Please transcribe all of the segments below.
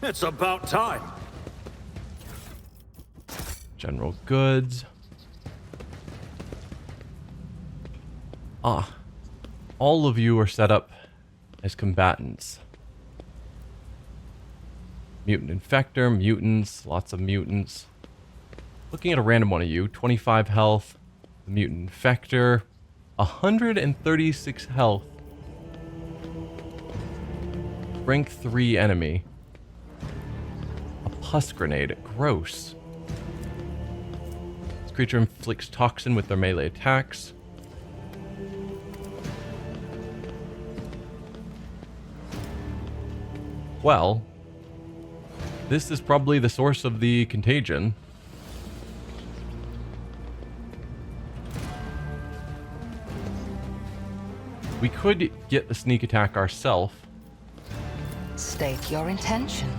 It's about time. General goods. Ah, all of you are set up as combatants. Mutant infector, mutants, lots of mutants. Looking at a random one of you, 25 health, the mutant infector, 136 health. Rank 3 enemy. A pus grenade, gross. This creature inflicts toxin with their melee attacks. Well, this is probably the source of the contagion. We could get the sneak attack ourselves. State your intention.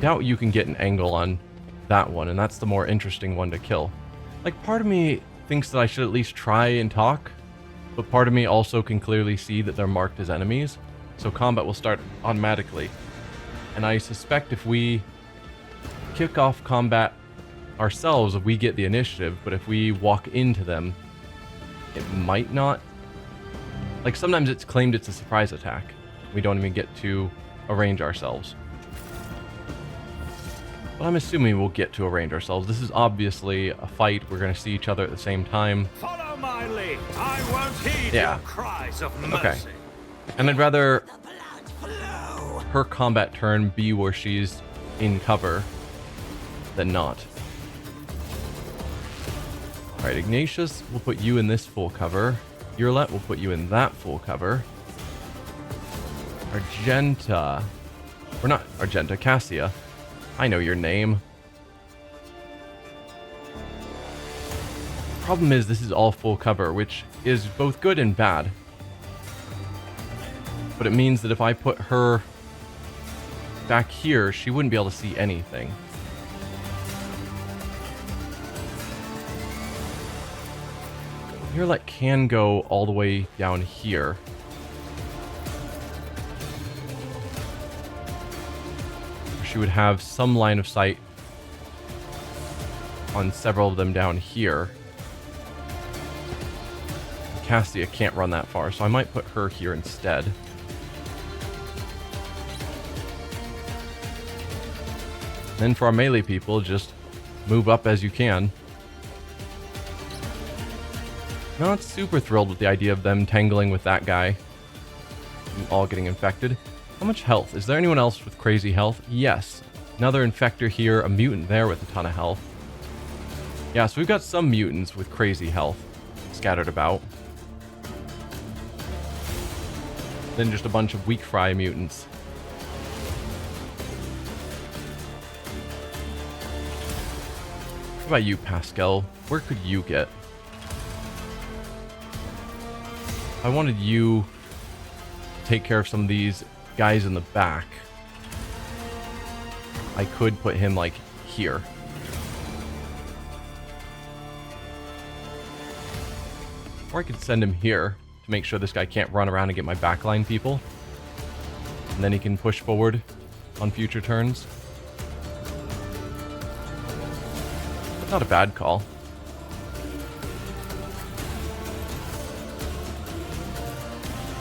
Doubt you can get an angle on that one, and that's the more interesting one to kill. Like, part of me thinks that I should at least try and talk, but part of me also can clearly see that they're marked as enemies, so combat will start automatically. And I suspect if we kick off combat ourselves, we get the initiative, but if we walk into them, it might not. Like, sometimes it's claimed it's a surprise attack. We don't even get to arrange ourselves. But I'm assuming we'll get to arrange ourselves. This is obviously a fight. We're going to see each other at the same time. Follow my lead. I won't heed your cries of mercy. Okay. And I'd rather her combat turn be where she's in cover than not. Alright, Ignatius, we'll put you in this full cover. Urlet, we'll put you in that full cover. Argenta. Or not Argenta, Cassia. I know your name. Problem is, this is all full cover, which is both good and bad. But it means that if I put her back here, she wouldn't be able to see anything. Urlet can go all the way down here. She would have some line of sight on several of them down here. Cassia can't run that far, so I might put her here instead. Then for our melee people, just move up as you can. Not super thrilled with the idea of them tangling with that guy and all getting infected. How much health? Is there anyone else with crazy health? Yes. Another infector here, a mutant there with a ton of health. Yeah, so we've got some mutants with crazy health scattered about. Then just a bunch of weak fry mutants. What about you, Pascal? Where could you get? I wanted you to take care of some of these guys in the back. I could put him, like, here. Or I could send him here to make sure this guy can't run around and get my backline people. And then he can push forward on future turns. That's not a bad call.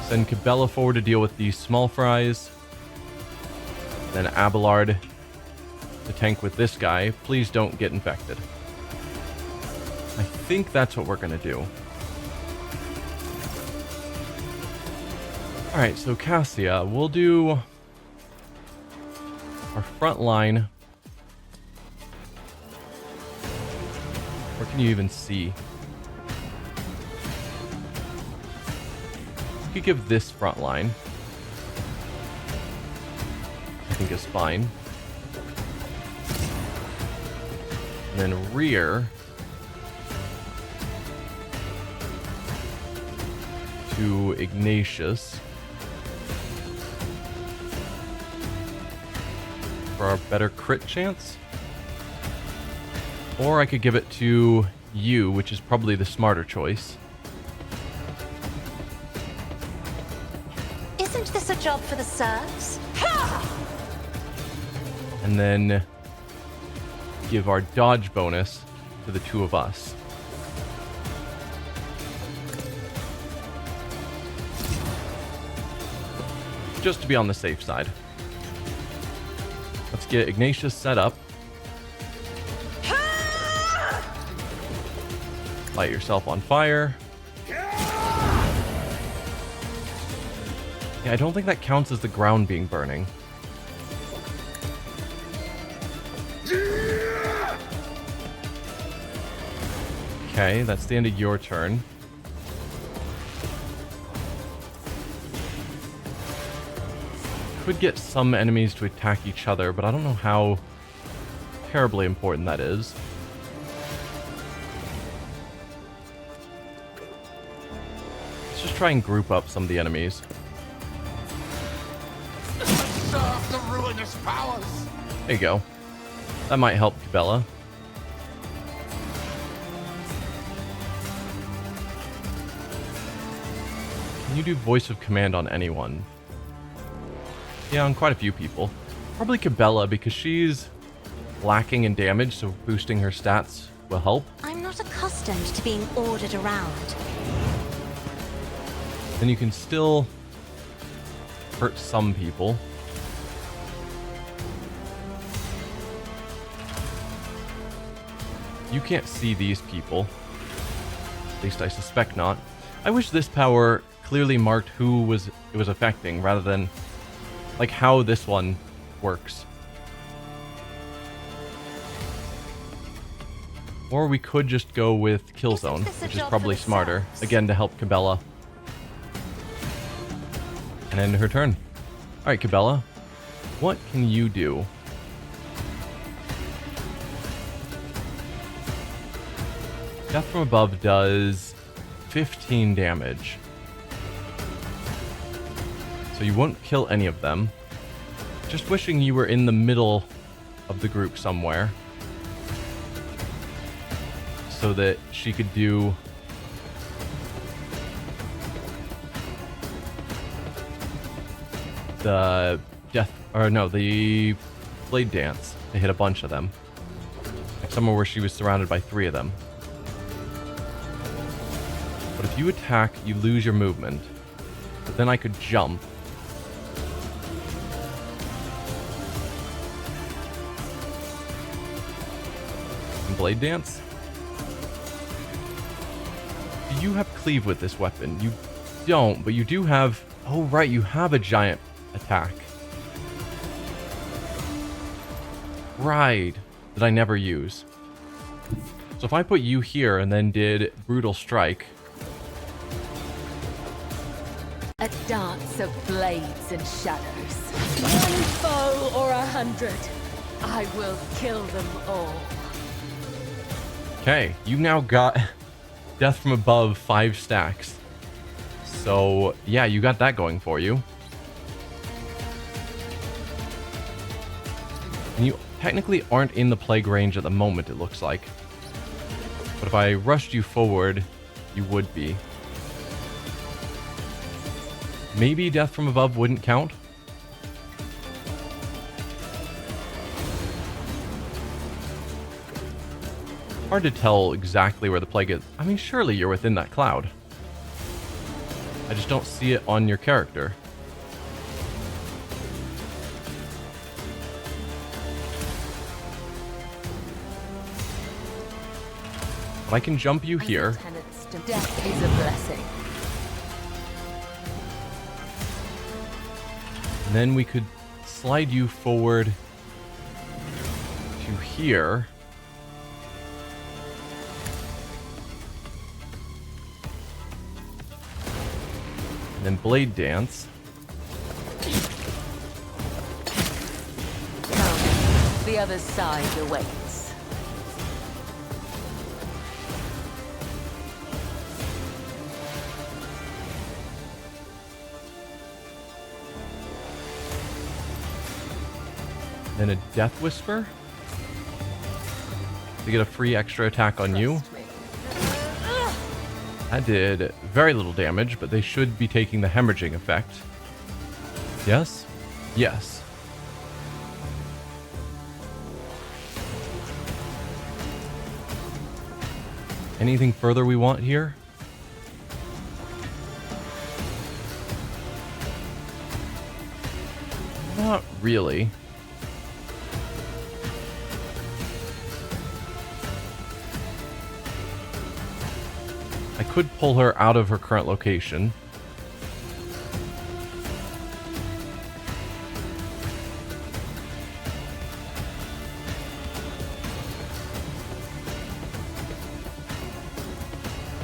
Send Cabela forward to deal with these small fries. Then Abelard to tank with this guy. Please don't get infected. I think that's what we're going to do. Alright, so Cassia, we'll do our front line. Where can you even see? You could give this front line. I think is fine. And then rear to Ignatius for our better crit chance. Or I could give it to you, which is probably the smarter choice. Is Isn't this a job for the serfs? And then give our dodge bonus to the two of us. Just to be on the safe side. Let's get Ignatius set up. Light yourself on fire. Yeah, I don't think that counts as the ground being burning. Okay, that's the end of your turn. Could get some enemies to attack each other, but I don't know how terribly important that is. Let's just try and group up some of the enemies. Serve the ruinous powers. There you go. That might help Cabela. Can you do voice of command on anyone? Yeah, on quite a few people. Probably Cabela, because she's lacking in damage, so boosting her stats will help. I'm not accustomed to being ordered around. Then you can still hurt some people. You can't see these people. At least I suspect not. I wish this power clearly marked who it was affecting, rather than like how this one works. Or we could just go with kill zone, which is probably smarter. Again, to help Cabela. And end her turn. Alright, Cabela. What can you do? Death from above does 15 damage. So you won't kill any of them. Just wishing you were in the middle of the group somewhere, so that she could do the the blade dance to hit a bunch of them. Like somewhere where she was surrounded by 3 of them. But if you attack, you lose your movement. But then I could jump. And blade dance? Do you have cleave with this weapon? You don't, but you do have... Oh, right, you have a giant attack. Right. That I never use. So if I put you here and then did brutal strike... A dance of blades and shadows. 1 foe or 100. I will kill them all. Okay, you've now got Death from Above 5 stacks. So, yeah, you got that going for you. And you technically aren't in the plague range at the moment, it looks like. But if I rushed you forward, you would be. Maybe Death from Above wouldn't count. Hard to tell exactly where the plague is. I mean, surely you're within that cloud. I just don't see it on your character. But I can jump you here. Death is a blessing. And then we could slide you forward to here. And then blade dance. Come, the other side awaits. Then a Death Whisper to get a free extra attack on you. That did very little damage, but they should be taking the hemorrhaging effect. Yes? Yes. Anything further we want here? Not really. I could pull her out of her current location.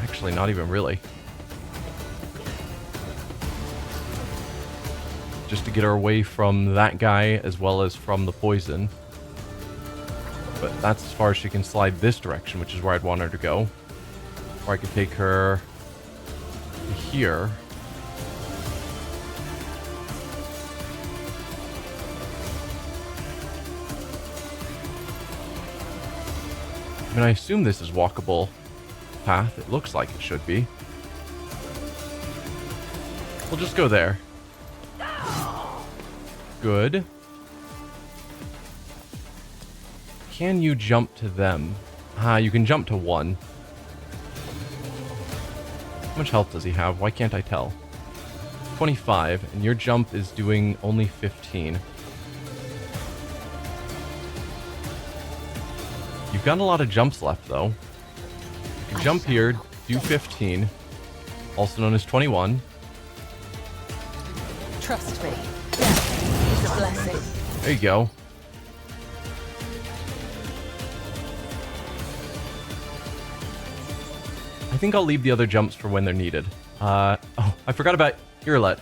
Actually, not even really. Just to get her away from that guy as well as from the poison. But that's as far as she can slide this direction, which is where I'd want her to go. Or I could take her to here. I mean, I assume this is walkable path. It looks like it should be. We'll just go there. Good. Can you jump to them? Ah, you can jump to one. How much health does he have? Why can't I tell? 25, and your jump is doing only 15. You've got a lot of jumps left, though. You can jump here, do 15, also known as 21. Trust me. It's a blessing. There you go. I think I'll leave the other jumps for when they're needed. Oh, I forgot about Irlet.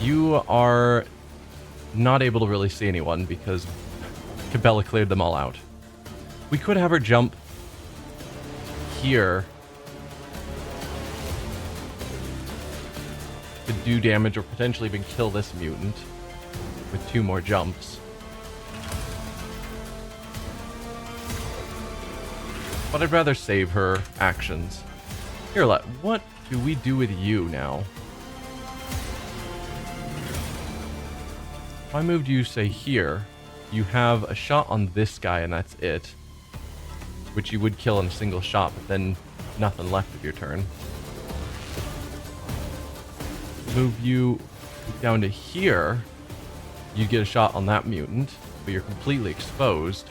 You are not able to really see anyone because Cabela cleared them all out. We could have her jump here to do damage or potentially even kill this mutant with 2 more jumps. But I'd rather save her actions. Here, what do we do with you now? If I moved you, say, here, you have a shot on this guy and that's it. Which you would kill in a single shot, but then nothing left of your turn. Move you down to here, you get a shot on that mutant, but you're completely exposed.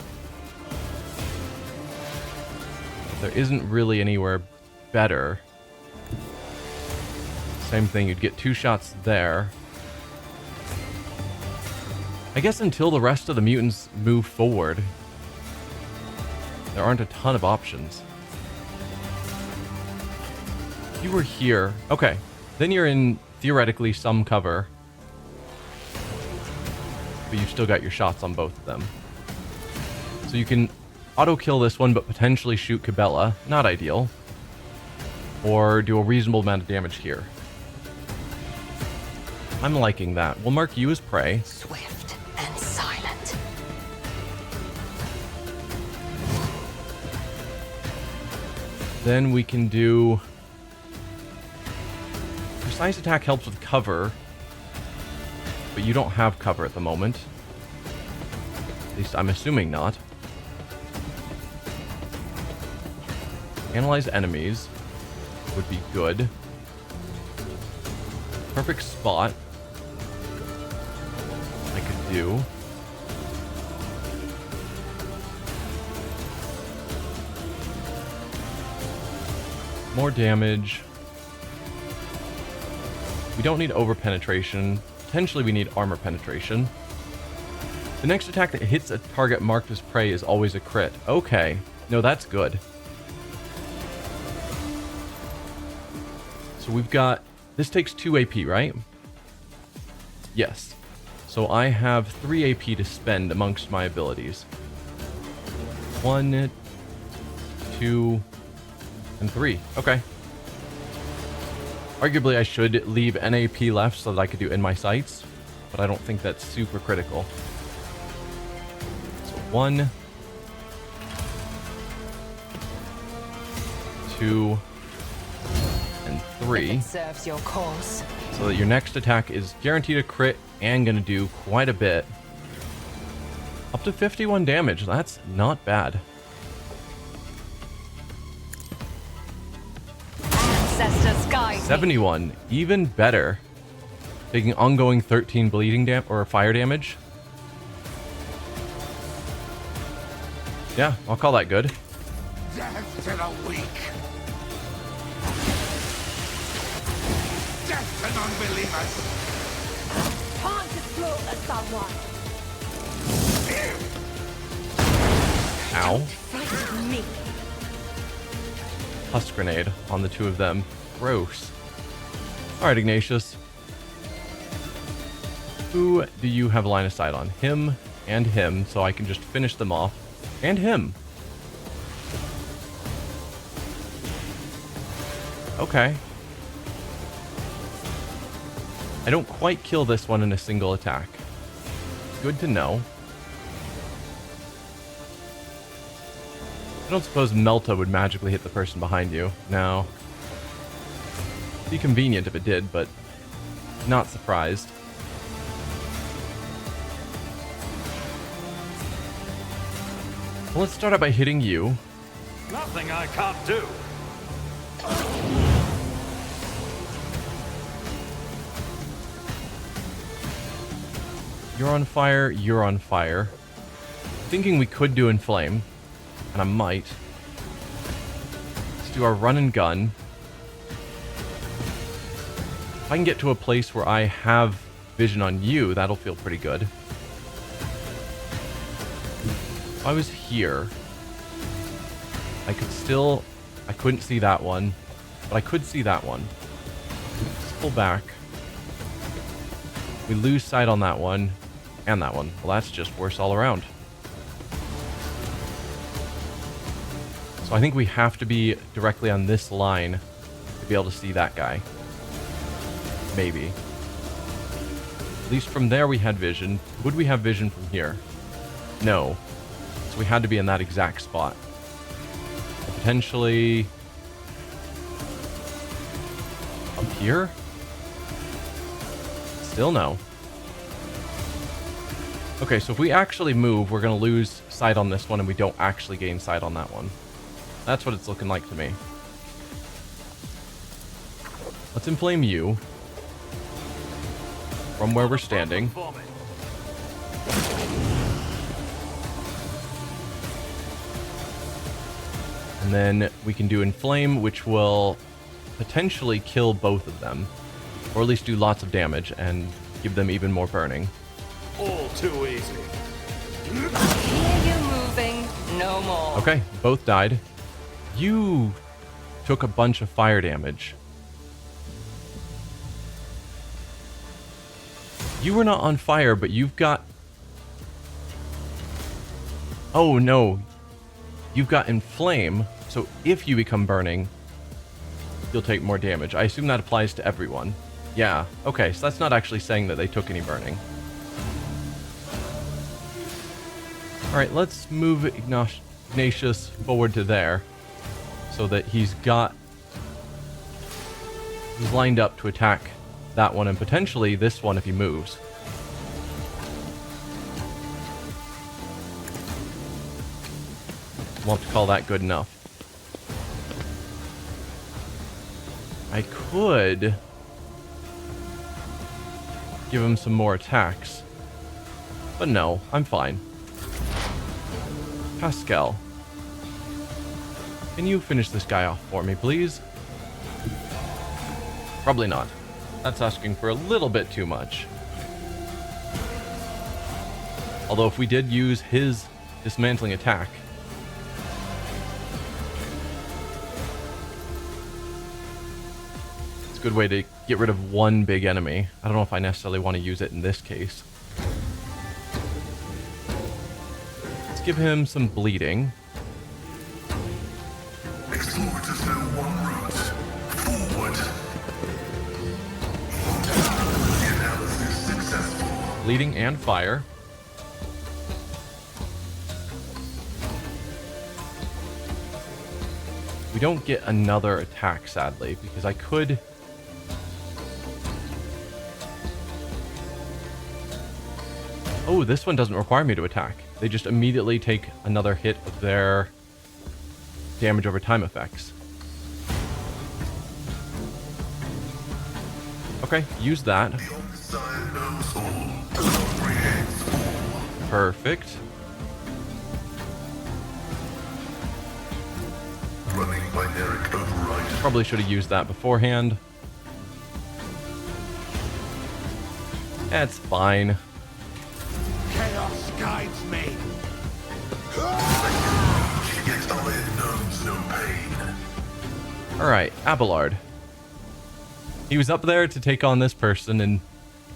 There isn't really anywhere better. Same thing, you'd get 2 shots there. I guess until the rest of the mutants move forward, there aren't a ton of options. If you were here, okay, then you're in theoretically some cover, but you've still got your shots on both of them. So you can auto-kill this one, but potentially shoot Cabela. Not ideal. Or do a reasonable amount of damage here. I'm liking that. We'll mark you as prey. Swift and silent. Then we can do... Precise attack helps with cover, but you don't have cover at the moment. At least I'm assuming not. Analyze enemies would be good. Perfect spot I could do. More damage. We don't need over penetration. Potentially we need armor penetration. The next attack that hits a target marked as prey is always a crit. Okay. No, that's good. So we've got... This takes 2 AP, right? Yes. So I have 3 AP to spend amongst my abilities. 1, 2, and 3. Okay. Arguably, I should leave an AP left so that I could do in my sights, but I don't think that's super critical. So 1, 2, and 3. If it serves your cause. So that your next attack is guaranteed a crit and going to do quite a bit. Up to 51 damage. That's not bad. Ancestors guide me. 71. Even better. Taking ongoing 13 bleeding or fire damage. Yeah, I'll call that good. Death to the weak. Death to non-believers. Time to slaughter someone. Ow. Frighten me. Husk grenade on the two of them. Gross. Alright, Ignatius. Who do you have line of sight on? Him and him, so I can just finish them off. And him. Okay. I don't quite kill this one in a single attack. Good to know. I don't suppose Melta would magically hit the person behind you. No. Be convenient if it did, but not surprised. Well, let's start out by hitting you. Nothing I can't do. You're on fire, you're on fire. Thinking we could do Inflame, and I might. Let's do our run and gun. If I can get to a place where I have vision on you, that'll feel pretty good. If I was here, I couldn't see that one, but I could see that one. Let's pull back. We lose sight on that one, and that one. Well, that's just worse all around. So I think we have to be directly on this line to be able to see that guy. Maybe. At least from there we had vision. Would we have vision from here? No. So we had to be in that exact spot. Potentially up here? Still no. Okay, so if we actually move, we're going to lose sight on this one, and we don't actually gain sight on that one. That's what it's looking like to me. Let's inflame you from where we're standing. And then we can do Inflame, which will potentially kill both of them. Or at least do lots of damage and give them even more burning. All too easy. Hear you moving, no more. Okay, both died. You took a bunch of fire damage. You were not on fire, but you've got... Oh no. You've got Inflame, so if you become burning, you'll take more damage. I assume that applies to everyone. Yeah, okay, so that's not actually saying that they took any burning. Alright, let's move Ignatius forward to there, so that he's lined up to attack that one, and potentially this one if he moves. We'll have to call that good enough. I could give him some more attacks, but no, I'm fine. Pascal, can you finish this guy off for me, please? Probably not. That's asking for a little bit too much. Although if we did use his dismantling attack, it's a good way to get rid of one big enemy. I don't know if I necessarily want to use it in this case. Let's give him some bleeding. Explorers know one route. Forward. Analysis successful. Bleeding and fire. We don't get another attack, sadly, because I could Oh, this one doesn't require me to attack. They just immediately take another hit of their damage over time effects. Okay, use that. Perfect. Probably should have used that beforehand. That's fine. Chaos guides me. Alright, Abelard. He was up there to take on this person, and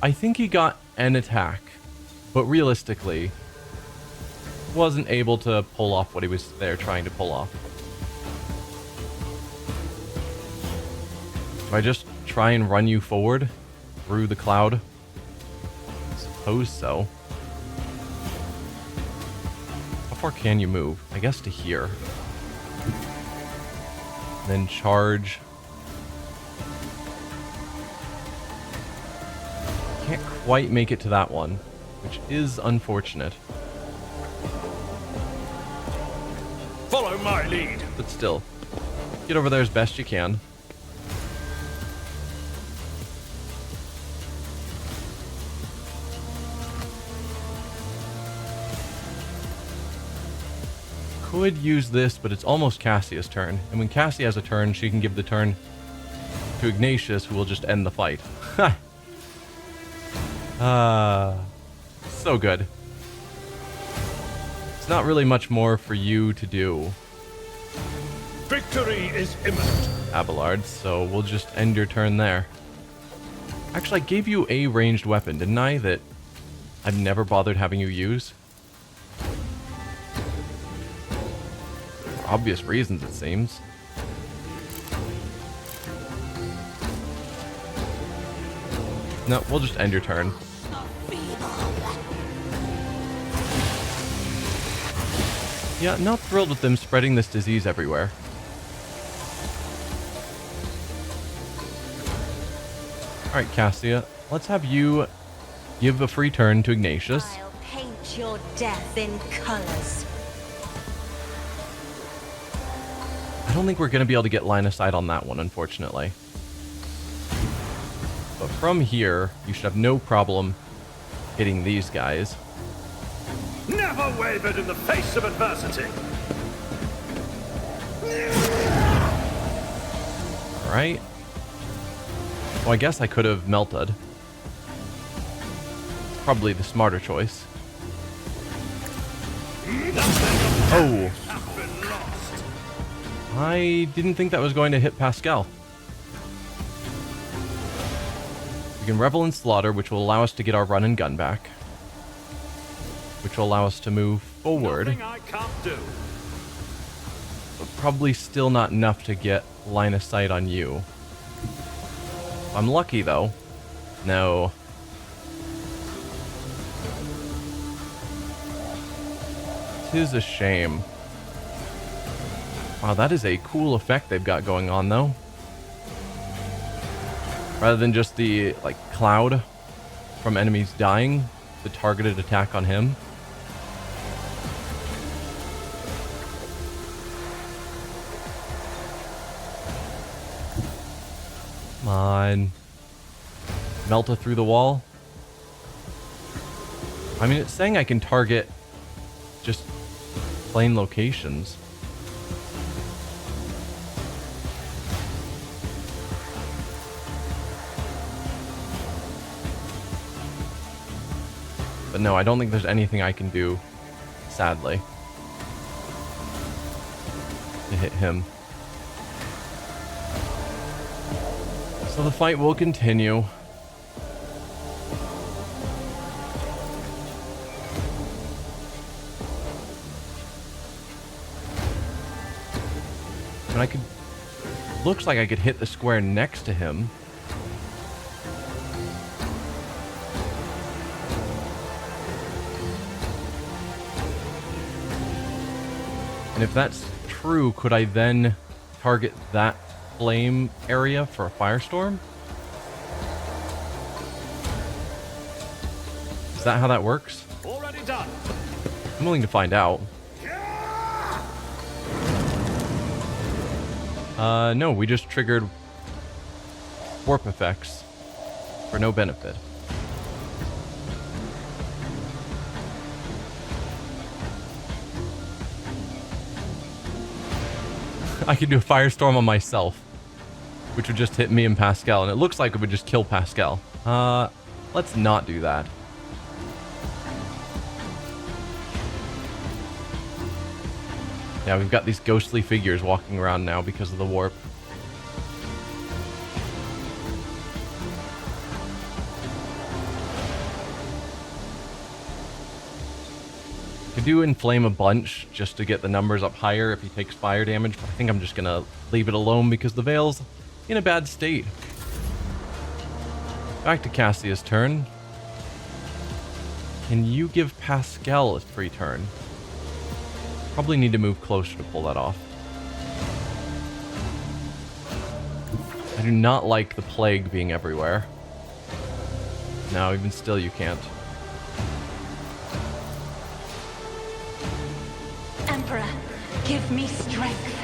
I think he got an attack. But realistically, wasn't able to pull off what he was there trying to pull off. If I just try and run you forward through the cloud? I suppose so. How far can you move? I guess to here. And then charge. Can't quite make it to that one, which is unfortunate. Follow my lead. But still, get over there as best you can. Could use this, but it's almost Cassia's turn. And when Cassia has a turn, she can give the turn to Ignatius, who will just end the fight. So good. It's not really much more for you to do, Victory is imminent. Abelard, so we'll just end your turn there. Actually, I gave you a ranged weapon, didn't I? That I've never bothered having you use. For obvious reasons, it seems. No, we'll just end your turn. Yeah, not thrilled with them spreading this disease everywhere. Alright, Cassia, let's have you give a free turn to Ignatius. I'll paint your death in colors. I don't think we're going to be able to get line of sight on that one, unfortunately. But from here, you should have no problem hitting these guys. Never wavered in the face of adversity. Alright. Well, I guess I could have melted. Probably the smarter choice. Oh. I didn't think that was going to hit Pascal. We can revel in slaughter, which will allow us to get our run and gun back. Which will allow us to move forward. Nothing I can't do. But probably still not enough to get line of sight on you. I'm lucky, though. No. Tis a shame. Wow, that is a cool effect they've got going on, though. Rather than just the, like, cloud from enemies dying, the targeted attack on him. Come on. Melta through the wall. I mean, it's saying I can target just plain locations. But no, I don't think there's anything I can do, sadly, to hit him. So the fight will continue. And I could... Looks like I could hit the square next to him. And if that's true, could I then target that flame area for a firestorm? Is that how that works? Already done. I'm willing to find out. No, we just triggered warp effects for no benefit. I could do a firestorm on myself, which would just hit me and Pascal, and it looks like it would just kill Pascal. Let's not do that. Yeah, we've got these ghostly figures walking around now because of the warp. Could do inflame a bunch just to get the numbers up higher if he takes fire damage, but I think I'm just gonna leave it alone because the Veil's in a bad state. Back to Cassia's turn. Can you give Pascal a free turn? Probably need to move closer to pull that off. I do not like the plague being everywhere. No, even still you can't. Emperor, give me strength.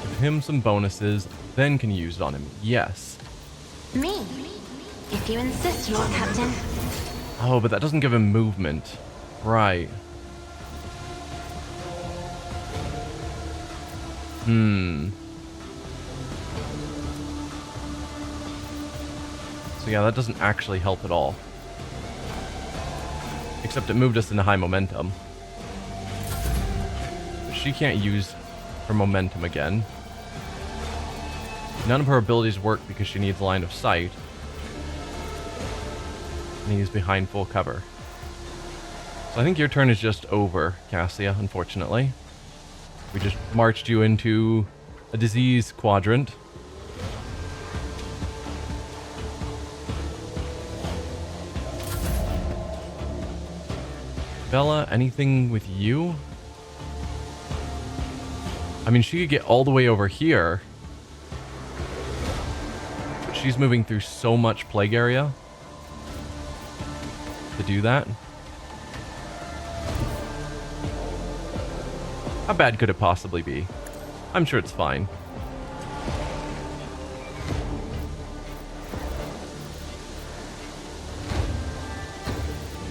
Give him some bonuses, then can you use it on him? Yes. Me? If you insist, Lord Captain. Oh, but that doesn't give him movement. Right. So yeah, that doesn't actually help at all. Except it moved us into high momentum. But she can't use her momentum again. None of her abilities work because she needs line of sight. And he's behind full cover. So I think your turn is just over, Cassia, unfortunately. We just marched you into a disease quadrant. Bella, anything with you? I mean, she could get all the way over here. But she's moving through so much plague area to do that. How bad could it possibly be? I'm sure it's fine.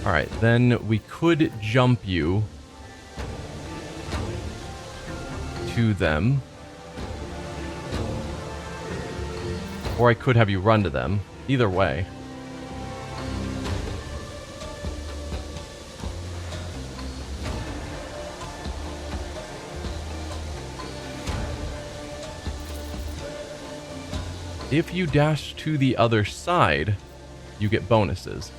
Alright, then we could jump you to them. Or I could have you run to them. Either way. If you dash to the other side, you get bonuses.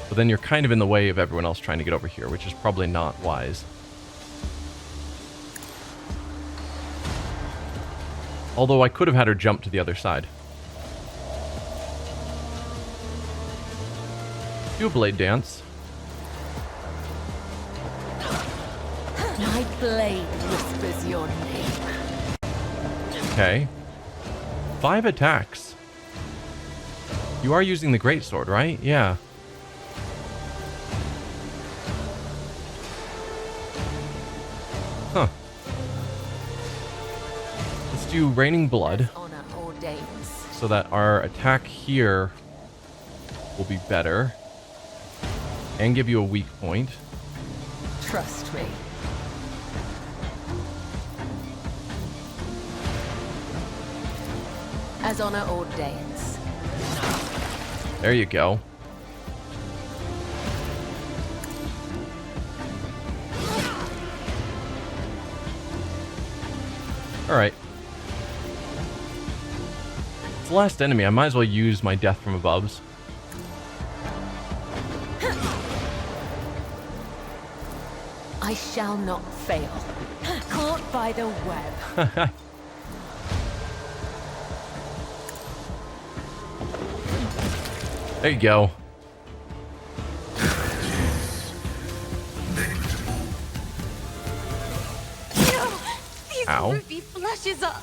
But then you're kind of in the way of everyone else trying to get over here, which is probably not wise. Although I could have had her jump to the other side. Do a blade dance. My blade whispers your name. Okay. 5 attacks. You are using the greatsword, right? Yeah. Huh. Let's do Raining Blood. Honor ordains. So that our attack here will be better. And give you a weak point. Trust me. As honor ordains. There you go. Alright. It's the last enemy. I might as well use my death from aboves. I shall not fail. Caught by the web. There you go. These Ow. ruby flashes are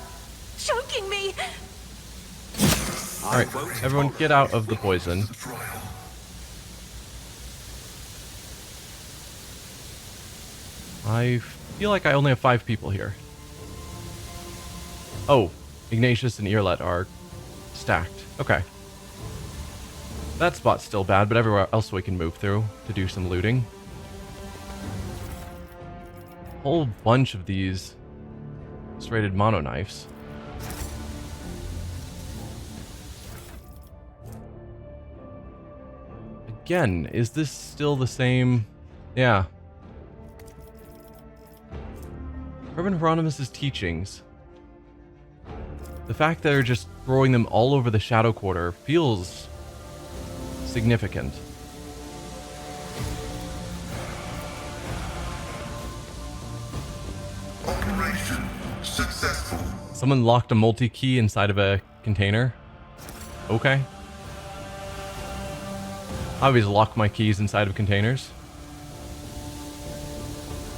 choking me. Alright, everyone get out of the poison. I feel like I only have 5 people here. Oh, Ignatius and Earlet are stacked. Okay. That spot's still bad, but everywhere else we can move through to do some looting. Whole bunch of these serrated mono knives. Again, is this still the same? Yeah. Reverend Hieronymus' teachings. The fact that they're just throwing them all over the Shadow Quarter feels significant. Operation successful. Someone locked a multi-key inside of a container. Okay. I always lock my keys inside of containers.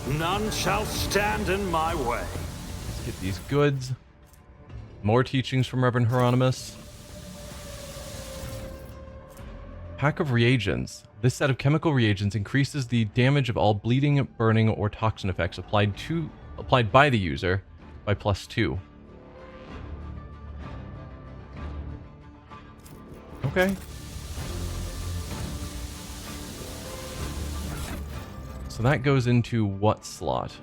None shall stand in my way. Let's get these goods. More teachings from Reverend Hieronymus. Pack of reagents. This set of chemical reagents increases the damage of all bleeding, burning, or toxin effects applied by the user by +2. Okay. So that goes into what slot?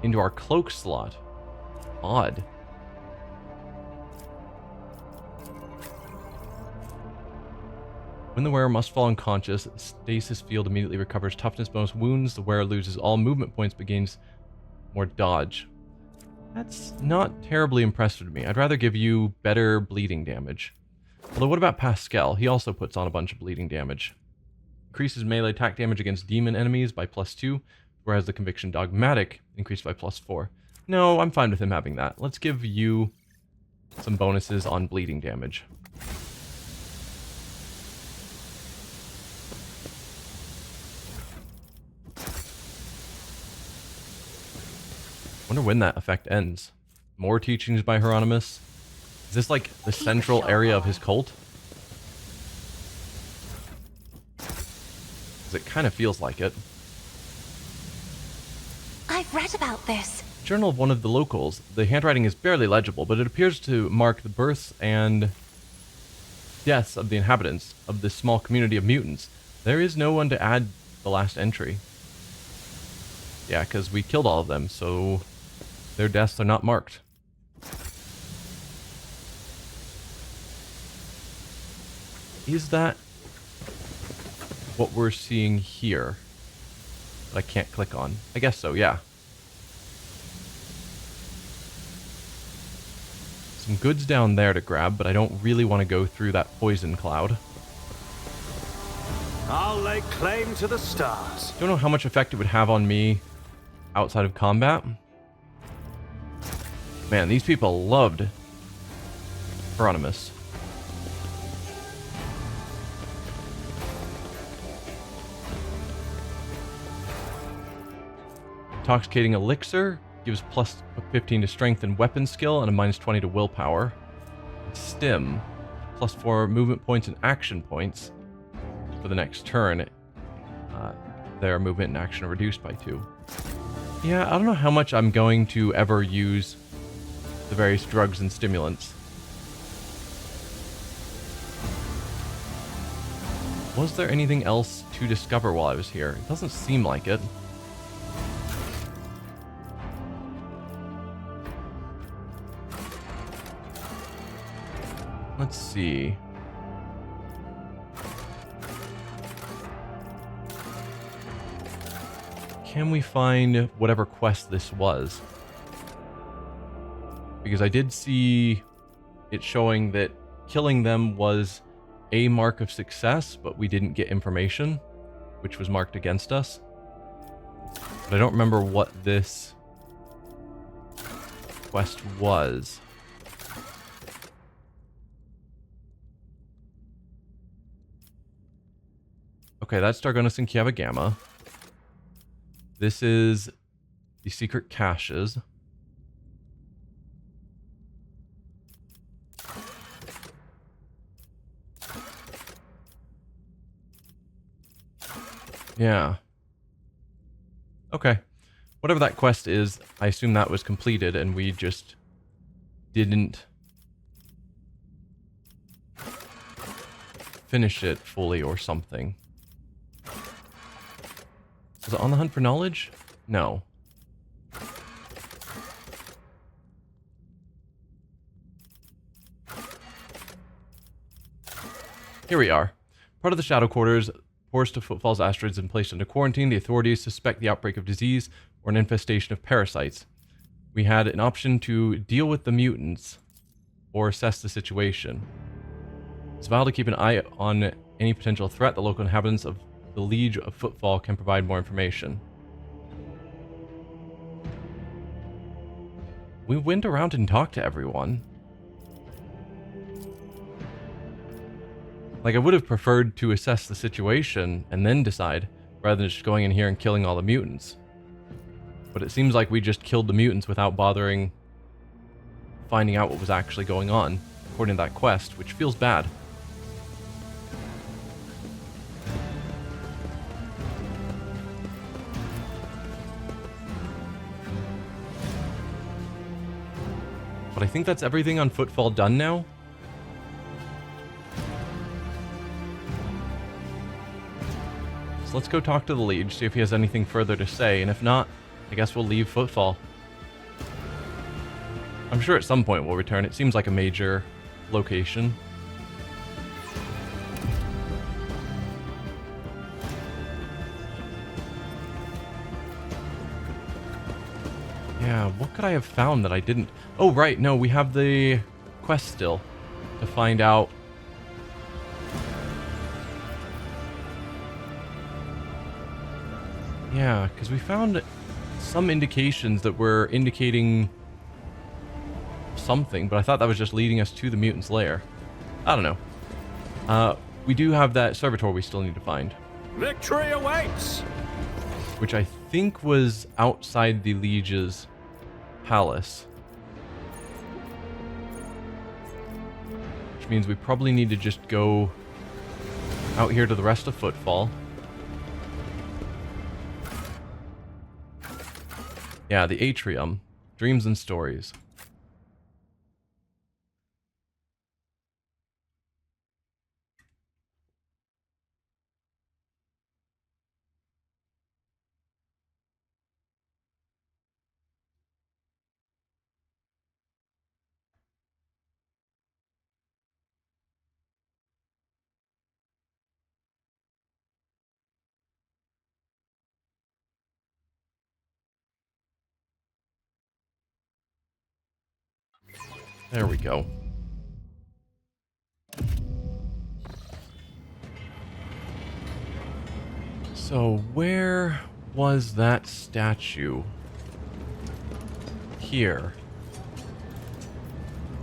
Into our cloak slot. Odd. When the wearer must fall unconscious, stasis field immediately recovers toughness bonus wounds. The wearer loses all movement points but gains more dodge. That's not terribly impressive to me. I'd rather give you better bleeding damage. Although what about Pascal? He also puts on a bunch of bleeding damage. Increases melee attack damage against demon enemies by +2, whereas the Conviction Dogmatic increased by +4. No, I'm fine with him having that. Let's give you some bonuses on bleeding damage. Wonder when that effect ends. More teachings by Hieronymus. Is this like the central area of his cult? It kind of feels like it. I've read about this. Journal of one of the locals. The handwriting is barely legible, but it appears to mark the births and deaths of the inhabitants of this small community of mutants. There is no one to add the last entry. Yeah, because we killed all of them, so their deaths are not marked. Is that what we're seeing here that I can't click on? I guess so, yeah. Some goods down there to grab, but I don't really want to go through that poison cloud. I'll lay claim to the stars. Don't know how much effect it would have on me outside of combat. Man, these people loved Hieronymus. Intoxicating Elixir gives +15 to strength and weapon skill and a -20 to willpower. Stim, +4 movement points and action points for the next turn. Their movement and action are reduced by 2. Yeah, I don't know how much I'm going to ever use the various drugs and stimulants. Was there anything else to discover while I was here? It doesn't seem like it. Let's see. Can we find whatever quest this was? Because I did see it showing that killing them was a mark of success, but we didn't get information, which was marked against us. But I don't remember what this quest was. Okay, that's Dargonus and Kiava Gamma. This is the secret caches. Yeah. Okay. Whatever that quest is, I assume that was completed and we just didn't finish it fully or something. Was it on the hunt for knowledge? No. Here we are. Part of the Shadow Quarters, forced to Footfall's asteroids and placed into quarantine. The authorities suspect the outbreak of disease or an infestation of parasites. We had an option to deal with the mutants or assess the situation. It's vital to keep an eye on any potential threat. The local inhabitants of the Liege of Footfall can provide more information. We went around and talked to everyone. Like, I would have preferred to assess the situation and then decide, rather than just going in here and killing all the mutants. But it seems like we just killed the mutants without bothering finding out what was actually going on, according to that quest, which feels bad. But I think that's everything on Footfall done now. So let's go talk to the Liege, see if he has anything further to say, and if not, I guess we'll leave Footfall. I'm sure at some point we'll return. It seems like a major location. Yeah, what could I have found that I didn't? Oh, right, no, we have the quest still to find out. Yeah, because we found some indications that were indicating something, but I thought that was just leading us to the mutant's lair. I don't know. We do have that servitor we still need to find. Victory awaits! Which I think was outside the Liege's palace. Which means we probably need to just go out here to the rest of Footfall. Yeah, the atrium. Dreams and stories. There we go. So where was that statue? Here.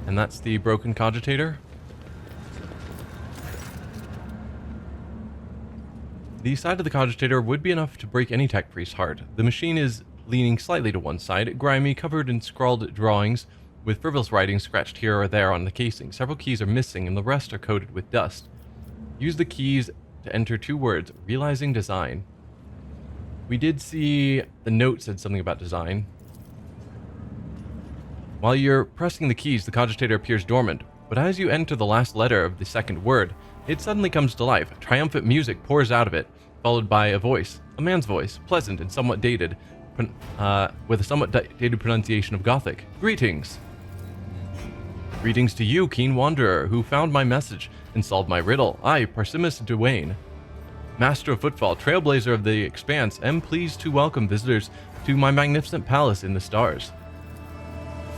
And that's the broken cogitator? The side of the cogitator would be enough to break any tech priest's heart. The machine is leaning slightly to one side, grimy, covered in scrawled drawings, with frivolous writing scratched here or there on the casing. Several keys are missing and the rest are coated with dust. Use the keys to enter 2 words, realizing design. We did see the note said something about design. While you're pressing the keys, the cogitator appears dormant, but as you enter the last letter of the second word, it suddenly comes to life. Triumphant music pours out of it, followed by a voice, a man's voice, pleasant and somewhat dated, with a somewhat dated pronunciation of Gothic. Greetings! Greetings to you, keen wanderer, who found my message and solved my riddle. I, Parsimus Dewain, Master of Footfall, Trailblazer of the Expanse, am pleased to welcome visitors to my magnificent palace in the stars.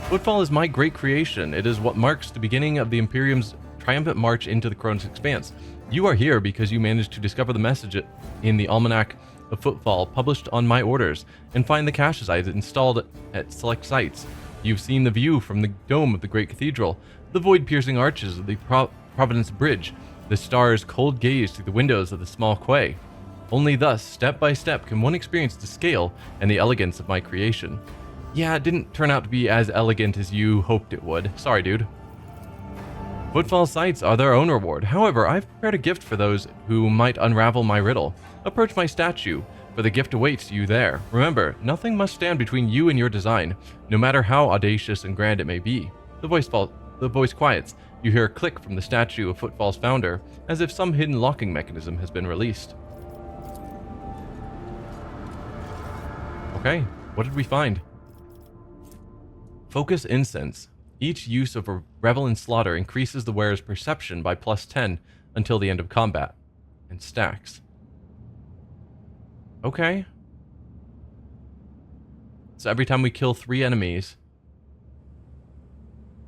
Footfall is my great creation. It is what marks the beginning of the Imperium's triumphant march into the Koronus Expanse. You are here because you managed to discover the message in the Almanac of Footfall, published on my orders, and find the caches I installed at select sites. You've seen the view from the dome of the great cathedral, the void-piercing arches of the Providence Bridge, the stars' cold gaze through the windows of the small quay. Only thus, step by step, can one experience the scale and the elegance of my creation. Yeah, it didn't turn out to be as elegant as you hoped it would. Sorry, dude. Footfall sights are their own reward. However, I've prepared a gift for those who might unravel my riddle. Approach my statue, for the gift awaits you there. Remember, nothing must stand between you and your design, no matter how audacious and grand it may be. The voice quiets. You hear a click from the statue of Footfall's founder, as if some hidden locking mechanism has been released. Okay, what did we find? Focus Incense. Each use of a Revel in Slaughter increases the wearer's perception by +10 until the end of combat, and stacks. Okay. So every time we kill 3 enemies,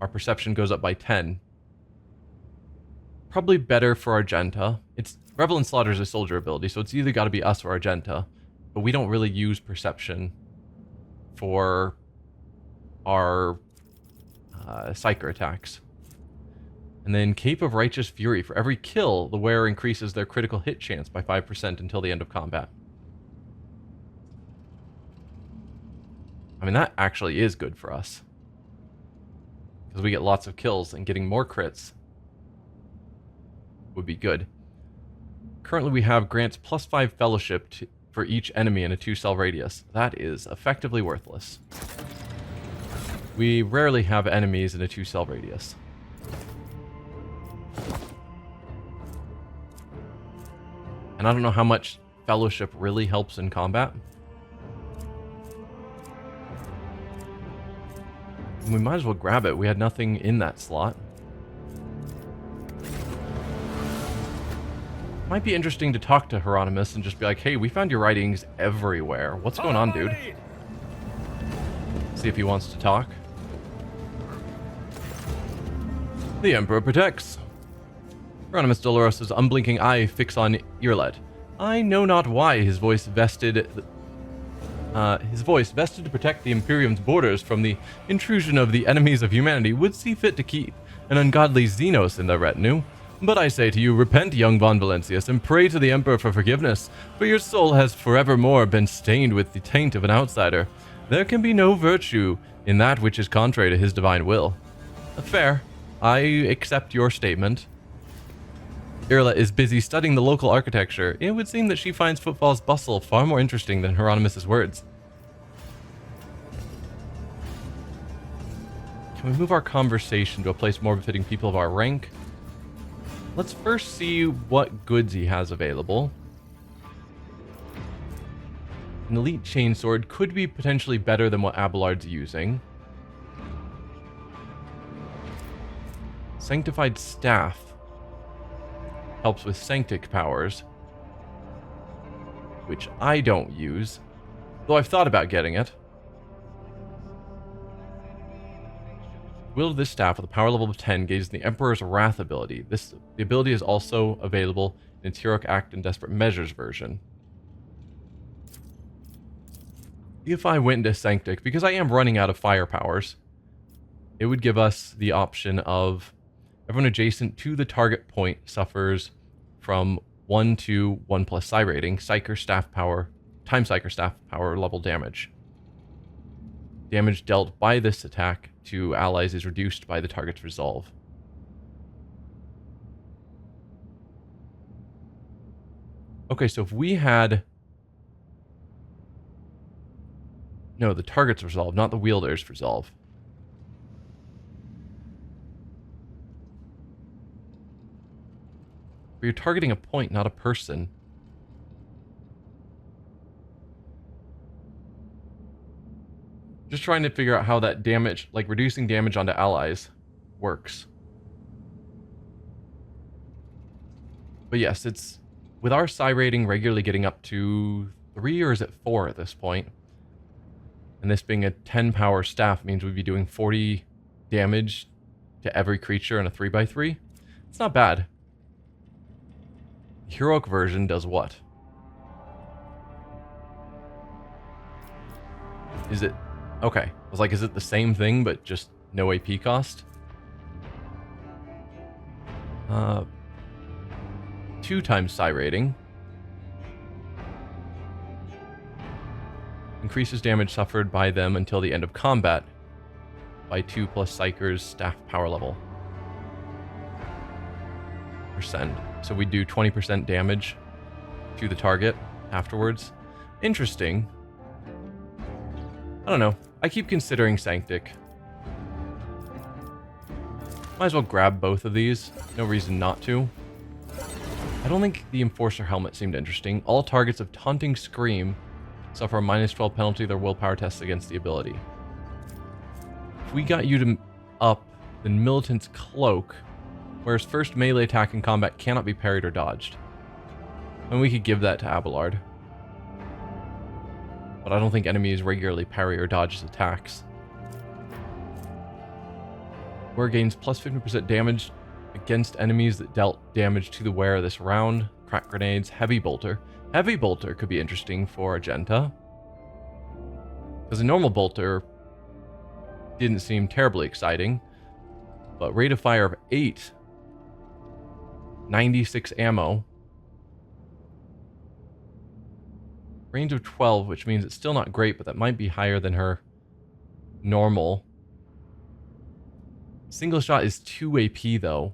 our perception goes up by 10. Probably better for Argenta. Revel in Slaughter is a soldier ability, so it's either got to be us or Argenta. But we don't really use perception for our psyker attacks. And then Cape of Righteous Fury. For every kill, the wearer increases their critical hit chance by 5% until the end of combat. I mean, that actually is good for us, because we get lots of kills, and getting more crits would be good. Currently, we have grants +5 fellowship for each enemy in a 2-cell radius. That is effectively worthless. We rarely have enemies in a 2-cell radius. And I don't know how much fellowship really helps in combat. We might as well grab it. We had nothing in that slot. Might be interesting to talk to Hieronymus and just be like, hey, we found your writings everywhere. What's going on, dude? See if he wants to talk. The Emperor protects. Hieronymus Dolorosa's unblinking eye fix on Irlet. I know not why his voice vested to protect the Imperium's borders from the intrusion of the enemies of humanity would see fit to keep an ungodly xenos in their retinue. But I say to you, repent, young Von Valentius, and pray to the Emperor for forgiveness, for your soul has forevermore been stained with the taint of an outsider. There can be no virtue in that which is contrary to his divine will. Fair. I accept your statement. Irla is busy studying the local architecture. It would seem that she finds Footfall's bustle far more interesting than Hieronymus' words. Can we move our conversation to a place more befitting people of our rank? Let's first see what goods he has available. An elite chainsword could be potentially better than what Abelard's using. Sanctified staff helps with sanctic powers, which I don't use, though I've thought about getting it. Wield this staff with a power level of 10 gauges the Emperor's Wrath ability. The ability is also available in its Heroic Act and Desperate Measures version. If I went into Sanctic, because I am running out of fire powers, it would give us the option of everyone adjacent to the target point suffers from 1 to 1+ psi rating, Psyker staff power, time Psyker staff power level damage. Damage dealt by this attack to allies is reduced by the target's resolve. Okay, so if we had... No, the target's resolve, not the wielder's resolve. But you're targeting a point, not a person. Just trying to figure out how that damage, like reducing damage onto allies, works. But yes, it's with our psi rating regularly getting up to 3, or is it 4 at this point? And this being a 10 power staff means we'd be doing 40 damage to every creature in a 3x3. It's not bad. The heroic version does what? Is it... Okay. I was like, is it the same thing, but just no AP cost? 2 times psi rating. Increases damage suffered by them until the end of combat by 2+ psykers staff power level. So we do 20% damage to the target afterwards. Interesting. I don't know. I keep considering Sanctic. Might as well grab both of these. No reason not to. I don't think the Enforcer helmet seemed interesting. All targets of Taunting Scream suffer a -12 penalty to their willpower tests against the ability. If we got you to up, then Militant's Cloak, whereas first melee attack in combat cannot be parried or dodged. And we could give that to Abelard. But I don't think enemies regularly parry or dodge his attacks. Wear gains plus 50% damage against enemies that dealt damage to the wearer this round. Crack grenades, heavy bolter. Heavy bolter could be interesting for Agenta. Because a normal bolter didn't seem terribly exciting. But rate of fire of 8. 96 ammo. Range of 12, which means it's still not great, but that might be higher than her normal. Single shot is 2 AP though,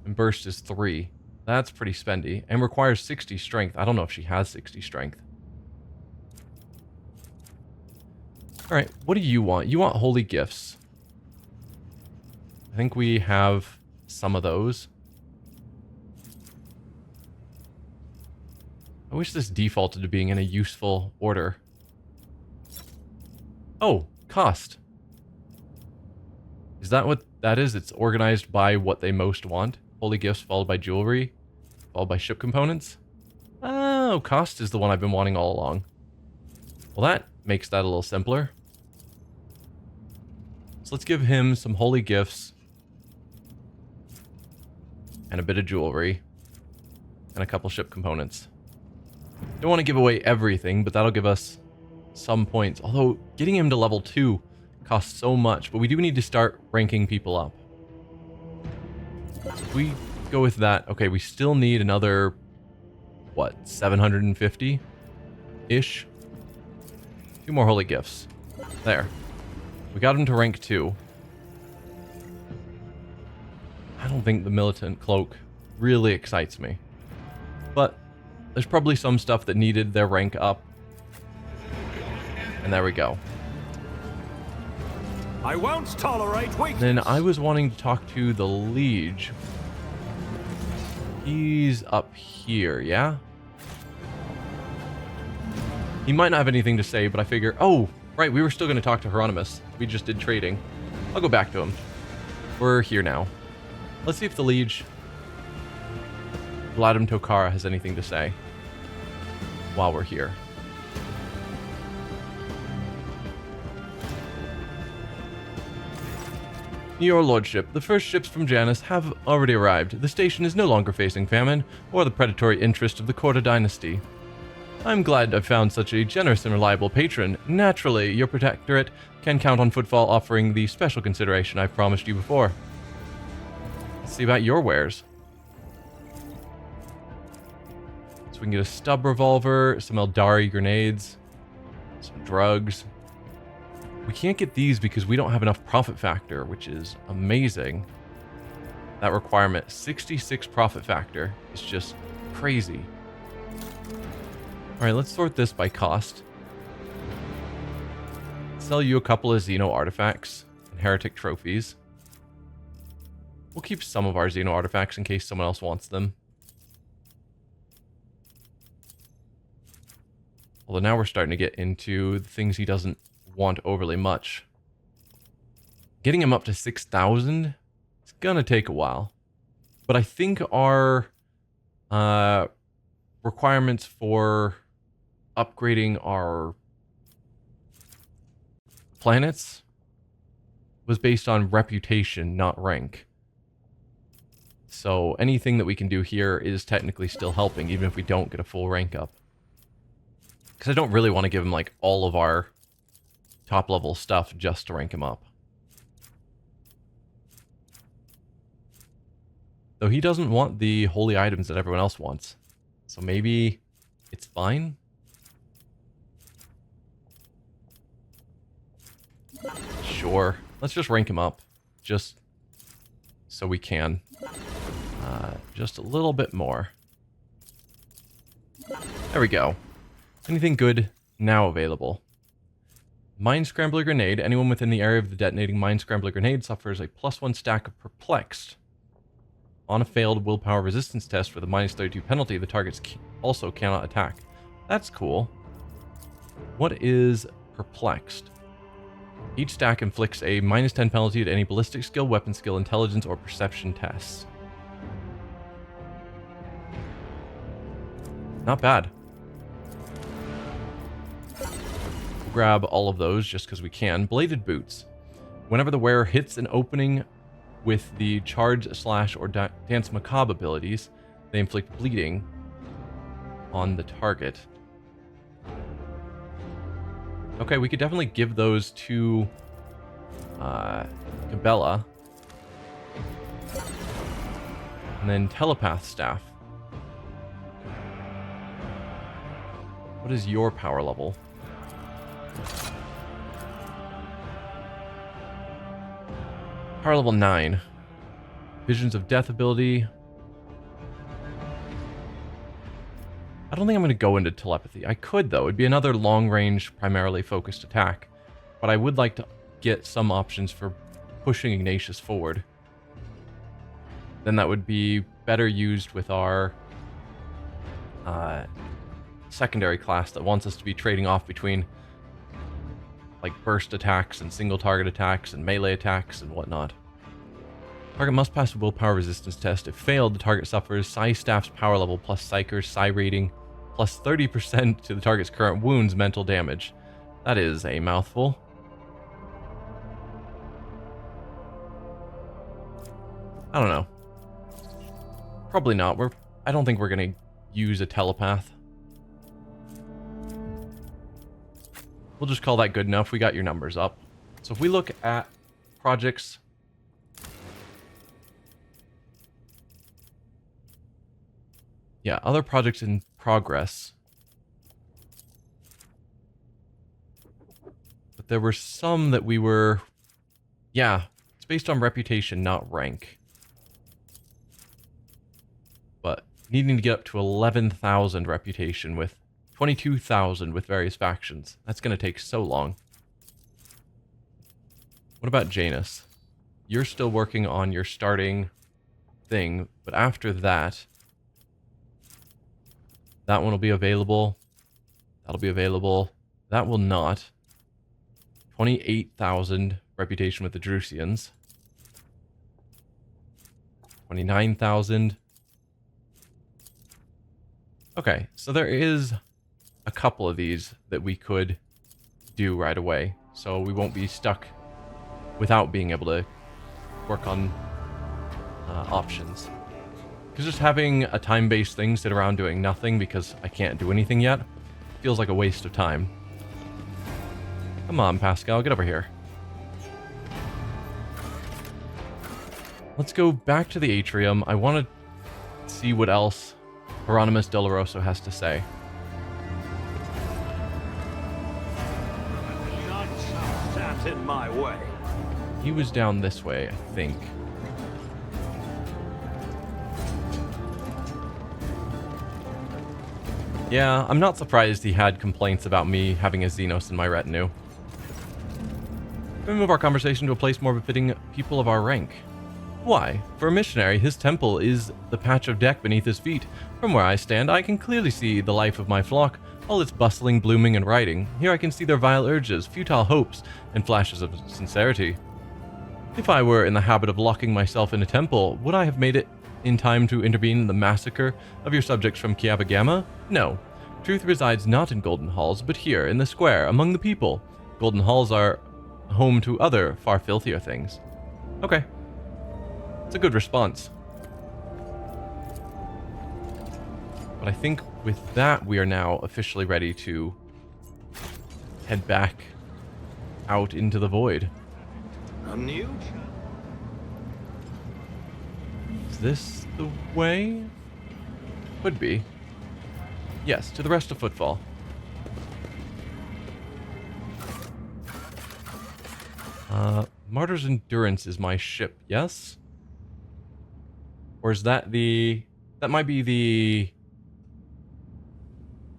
and burst is 3. That's pretty spendy, and requires 60 strength. I don't know if she has 60 strength. Alright, what do you want? You want holy gifts. I think we have some of those. I wish this defaulted to being in a useful order. Oh, cost. Is that what that is? It's organized by what they most want. Holy gifts followed by jewelry, followed by ship components. Oh, cost is the one I've been wanting all along. Well, that makes that a little simpler. So let's give him some holy gifts and a bit of jewelry and a couple ship components. Don't want to give away everything, but that'll give us some points. Although getting him to level 2 costs so much, but we do need to start ranking people up. So if we go with that, okay, we still need another, what, 750-ish? 2 more holy gifts. There. We got him to rank 2. I don't think the Militant Cloak really excites me. But there's probably some stuff that needed their rank up. And there we go. I won't tolerate weakness. Then I was wanting to talk to the Liege. He's up here, yeah? He might not have anything to say, but I figure... Oh, right, we were still going to talk to Hieronymus. We just did trading. I'll go back to him. We're here now. Let's see if the Liege... Vladimir Tokara has anything to say while we're here. Your Lordship, the first ships from Janus have already arrived. The station is no longer facing famine or the predatory interest of the Korda dynasty. I'm glad I've found such a generous and reliable patron. Naturally, your protectorate can count on Footfall offering the special consideration I've promised you before. Let's see about your wares. We can get a stub revolver, some Eldari grenades, some drugs. We can't get these because we don't have enough profit factor, which is amazing. That requirement, 66 profit factor, is just crazy. Alright, let's sort this by cost. Sell you a couple of Xeno artifacts and heretic trophies. We'll keep some of our Xeno artifacts in case someone else wants them. Although now we're starting to get into the things he doesn't want overly much. Getting him up to 6,000 is gonna take a while. But I think our requirements for upgrading our planets was based on reputation, not rank. So anything that we can do here is technically still helping, even if we don't get a full rank up. Because I don't really want to give him, like, all of our top-level stuff just to rank him up. Though he doesn't want the holy items that everyone else wants. So maybe it's fine? Sure. Let's just rank him up. Just so we can. Just a little bit more. There we go. Anything good now available? Mine Scrambler Grenade. Anyone within the area of the detonating Mine Scrambler Grenade suffers a +1 stack of Perplexed. On a failed willpower resistance test with a -32 penalty, the targets also cannot attack. That's cool. What is Perplexed? Each stack inflicts a -10 penalty to any ballistic skill, weapon skill, intelligence, or perception tests. Not bad. We'll grab all of those just because we can. Bladed Boots. Whenever the wearer hits an opening with the Charge, Slash, or Dance Macabre abilities, they inflict bleeding on the target. Okay, we could definitely give those to Cabela. And then Telepath Staff. What is your power level? Power level 9. Visions of Death ability. I don't think I'm going to go into telepathy. I could, though. It'd be another long-range, primarily focused attack. But I would like to get some options for pushing Ignatius forward. Then that would be better used with our secondary class that wants us to be trading off between like burst attacks and single target attacks and melee attacks and whatnot. Target must pass a willpower resistance test. If failed, the target suffers Psi Staff's power level plus psykers, Psi rating plus 30% to the target's current wounds mental damage. That is a mouthful. I don't know. Probably not. I don't think we're going to use a telepath. We'll just call that good enough. We got your numbers up. So if we look at projects, yeah, other projects in progress. But there were some that we were, yeah, it's based on reputation, not rank. But needing to get up to 11,000 reputation with 22,000 with various factions. That's going to take so long. What about Janus? You're still working on your starting thing, but after that, that one will be available. That'll be available. That will not. 28,000 reputation with the Drusians. 29,000. Okay, so there is a couple of these that we could do right away, so we won't be stuck without being able to work on options. Because just having a time-based thing sit around doing nothing because I can't do anything yet feels like a waste of time. Come on, Pascal, get over here. Let's go back to the atrium. I want to see what else Hieronymus Doloroso has to say. In my way. He was down this way, I think. Yeah, I'm not surprised he had complaints about me having a xenos in my retinue. We move our conversation to a place more befitting people of our rank. Why? For a missionary, his temple is the patch of deck beneath his feet. From where I stand, I can clearly see the life of my flock, all its bustling, blooming, and writing. Here I can see their vile urges, futile hopes, and flashes of sincerity. If I were in the habit of locking myself in a temple, would I have made it in time to intervene in the massacre of your subjects from Kiaba Gamma? No. Truth resides not in Golden Halls, but here, in the square, among the people. Golden Halls are home to other, far filthier things. Okay. It's a good response. But I think with that, we are now officially ready to head back out into the void. I'm new. Is this the way? Could be. Yes, to the rest of Footfall. Martyr's Endurance is my ship, yes? Or is that the... That might be the...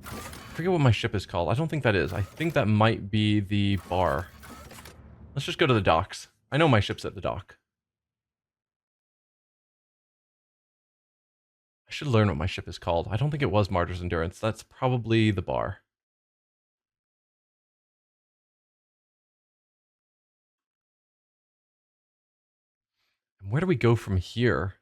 I forget what my ship is called. I don't think that is. I think that might be the bar. Let's just go to the docks. I know my ship's at the dock. I should learn what my ship is called. I don't think it was Martyr's Endurance. That's probably the bar. And where do we go from here?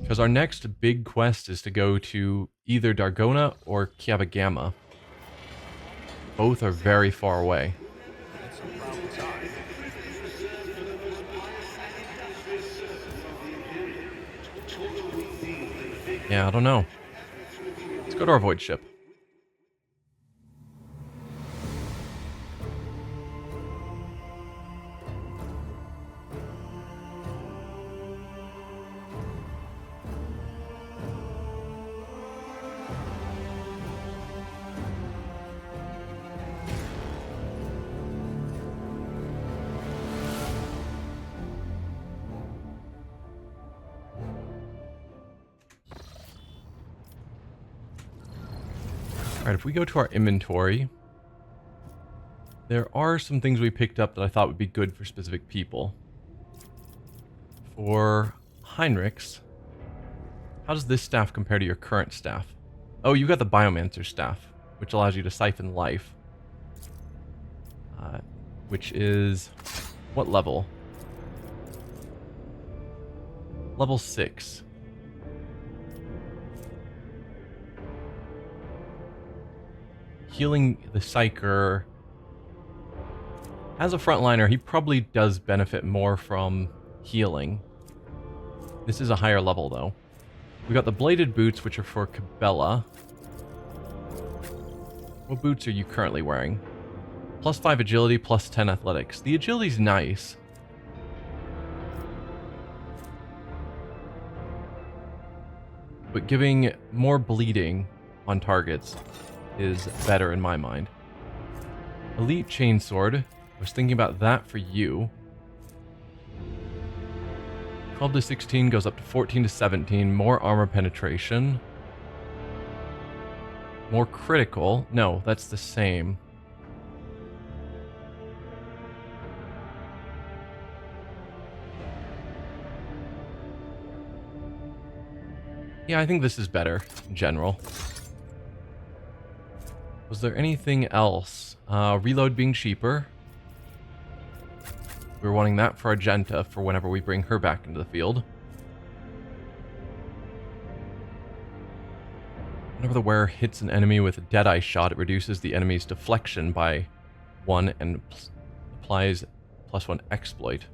Because our next big quest is to go to either Dargona or Kiabagama. Both are very far away. Yeah, I don't know. Let's go to our void ship. Alright, if we go to our inventory, there are some things we picked up that I thought would be good for specific people. For Heinrich's, how does this staff compare to your current staff? Oh, you got the Biomancer staff, which allows you to siphon life. Which is... what level? Level 6. Healing the psyker. As a frontliner, he probably does benefit more from healing. This is a higher level, though. We got the bladed boots, which are for Cabela. What boots are you currently wearing? Plus 5 agility, plus 10 athletics. The agility's nice. But giving more bleeding on targets is better in my mind. Elite Chainsword. I was thinking about that for you. 12 to 16 goes up to 14 to 17. More armor penetration. More critical. No, that's the same. Yeah, I think this is better in general. Was there anything else? Reload being cheaper. We were wanting that for Argenta for whenever we bring her back into the field. Whenever the wearer hits an enemy with a Deadeye shot, it reduces the enemy's deflection by 1 and applies +1 exploit.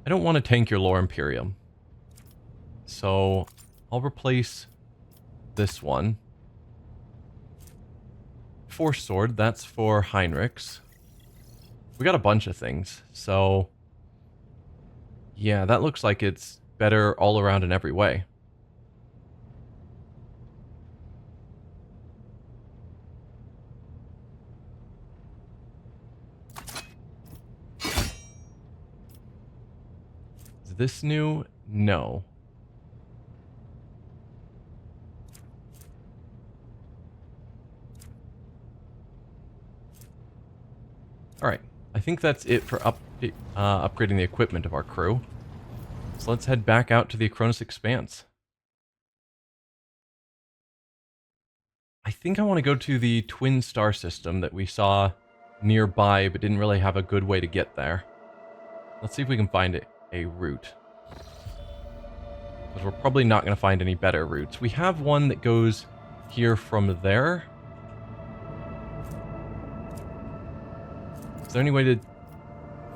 I don't want to tank your lore Imperium. So I'll replace this one. Force Sword, that's for Heinrich's. We got a bunch of things, so yeah, that looks like it's better all around in every way. Is this new? No. Alright, I think that's it for upgrading the equipment of our crew. So let's head back out to the Koronus Expanse. I think I want to go to the twin star system that we saw nearby, but didn't really have a good way to get there. Let's see if we can find a route. Because we're probably not going to find any better routes. We have one that goes here from there. Is there any way to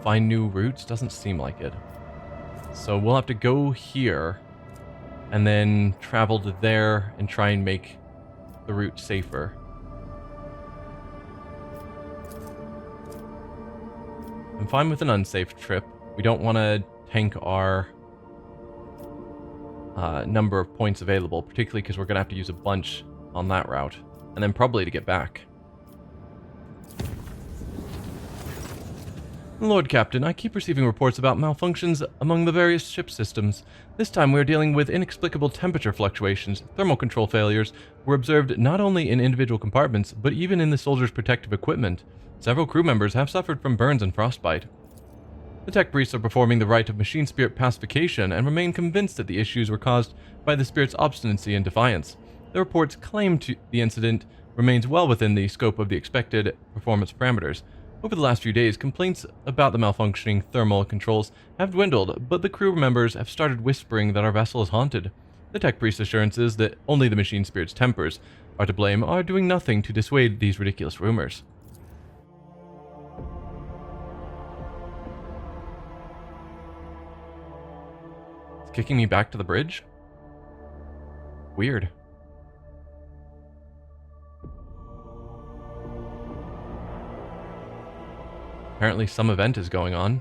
find new routes? Doesn't seem like it. So we'll have to go here and then travel to there and try and make the route safer. I'm fine with an unsafe trip. We don't want to tank our number of points available, particularly because we're going to have to use a bunch on that route. And then probably to get back. Lord Captain, I keep receiving reports about malfunctions among the various ship systems. This time we are dealing with inexplicable temperature fluctuations. Thermal control failures were observed not only in individual compartments, but even in the soldiers' protective equipment. Several crew members have suffered from burns and frostbite. The tech priests are performing the rite of machine spirit pacification and remain convinced that the issues were caused by the spirit's obstinacy and defiance. The reports claim the incident remains well within the scope of the expected performance parameters. Over the last few days, complaints about the malfunctioning thermal controls have dwindled, but the crew members have started whispering that our vessel is haunted. The tech priest's assurances that only the machine spirit's tempers are to blame are doing nothing to dissuade these ridiculous rumors. It's kicking me back to the bridge? Weird. Apparently some event is going on.